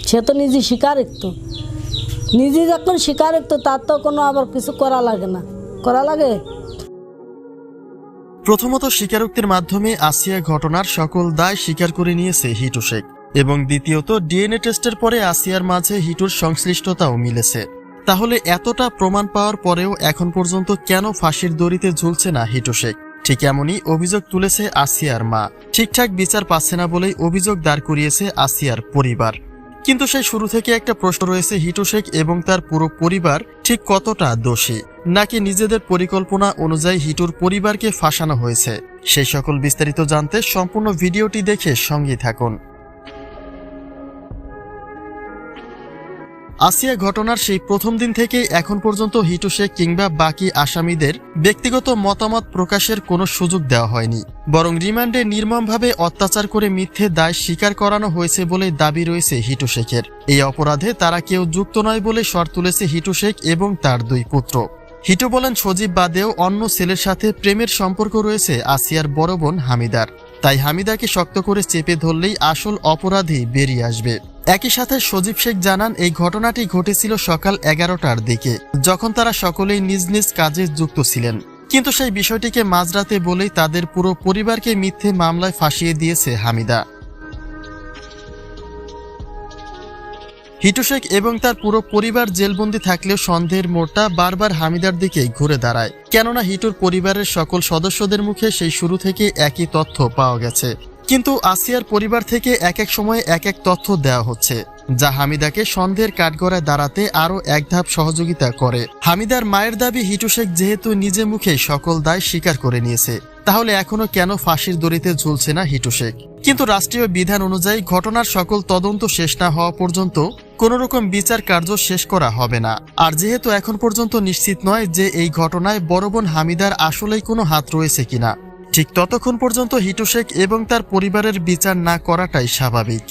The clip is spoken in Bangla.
সে তো নিজে স্বীকারোক্ত, নিজে যখন স্বীকারোক্ত তার তো কোনো আবার কিছু করা লাগে না, করা লাগে। প্রথমত স্বীকারোক্তির মাধ্যমে আসিয়া ঘটনার সকল দায় স্বীকার করে নিয়েছে হিটু শেখ, এবং দ্বিতীয়ত ডিএনএ টেস্টের পরে আসিয়ার মাঝে হিটুর সংশ্লিষ্টতাও মিলেছে। তাহলে এতটা প্রমাণ পাওয়ার পরেও এখন পর্যন্ত কেন ফাঁসির দড়িতে ঝুলছে না হিটু শেখ? ঠিক এমনই অভিযোগ তুলেছে আসিয়ার মা। ঠিকঠাক বিচার পাচ্ছে না বলেই অভিযোগ দাঁড় করিয়েছে আসিয়ার পরিবার। কিন্তু সেই শুরু থেকে একটা প্রশ্ন রয়েছে, হিটু শেখ এবং তার পুরো পরিবার ঠিক কতটা দোষী, নাকি নিজেদের পরিকল্পনা অনুযায়ী হিটুর পরিবারকে ফাঁসানো হয়েছে? সেই সকল বিস্তারিত জানতে সম্পূর্ণ ভিডিওটি দেখে সঙ্গেই থাকুন। আসিয়া ঘটনার সেই প্রথম দিন থেকে এখন পর্যন্ত হিটু শেখ কিংবা বাকি আসামিদের ব্যক্তিগত মতামত প্রকাশের কোনো সুযোগ দেওয়া হয়নি, বরং রিমান্ডে নির্মমভাবে অত্যাচার করে মিথ্যে দায় স্বীকার করানো হয়েছে বলে দাবি রয়েছে হিটু শেখের। এই অপরাধে তারা কেউ যুক্ত নয় বলে স্বর তুলেছে হিটু শেখ এবং তার দুই পুত্র। হিটু বলেন, সজীব বাদেও অন্য ছেলের সাথে প্রেমের সম্পর্ক রয়েছে আসিয়ার বড় বোন হামিদার, তাই হামিদাকে শক্ত করে চেপে ধরলেই আসল অপরাধী বেরিয়ে আসবে। একই সাথে সজীব শেখ জানান, এই ঘটনাটি ঘটেছিল সকাল 11টার দিকে, যখন তারা সকলেই নিজ নিজ কাজে যুক্ত ছিলেন। কিন্তু সেই বিষয়টিকে মাঝরাতে বলেই তাদের পুরো পরিবারকে মিথ্যে মামলায় ফাঁসিয়ে দিয়েছে হামিদা। হিটু শেখ এবং তার পুরো পরিবার জেলবন্দি থাকলেও সন্দেহের মোড়টা বারবার হামিদার দিকেই ঘুরে দাঁড়ায়, কেননা হিটুর পরিবারের সকল সদস্যদের মুখে সেই শুরু থেকে একই তথ্য পাওয়া গেছে। কিন্তু আসিয়ার পরিবার থেকে এক এক সময়ে এক এক তথ্য দেওয়া হচ্ছে, যা হামিদাকে সন্দেহের কাঠগড়ায় দাঁড়াতে আরও এক ধাপ সহযোগিতা করে। হামিদার মায়ের দাবি, হিটু শেখ যেহেতু নিজে মুখে সকল দায় স্বীকার করে নিয়েছে, তাহলে এখনো কেন ফাঁসির দড়িতে ঝুলছে না হিটু শেখ? কিন্তু রাষ্ট্রীয় বিধান অনুযায়ী ঘটনার সকল তদন্ত শেষ না হওয়া পর্যন্ত কোনো রকম বিচার কার্য শেষ করা হবে না। আর যেহেতু এখন পর্যন্ত নিশ্চিত নয় যে এই ঘটনায় বড় বোন হামিদার আসলেই কোনো হাত রয়েছে কিনা, ঠিক ততক্ষণ পর্যন্ত হিটু শেখ এবং তার পরিবারের বিচার না করাটাই স্বাভাবিক।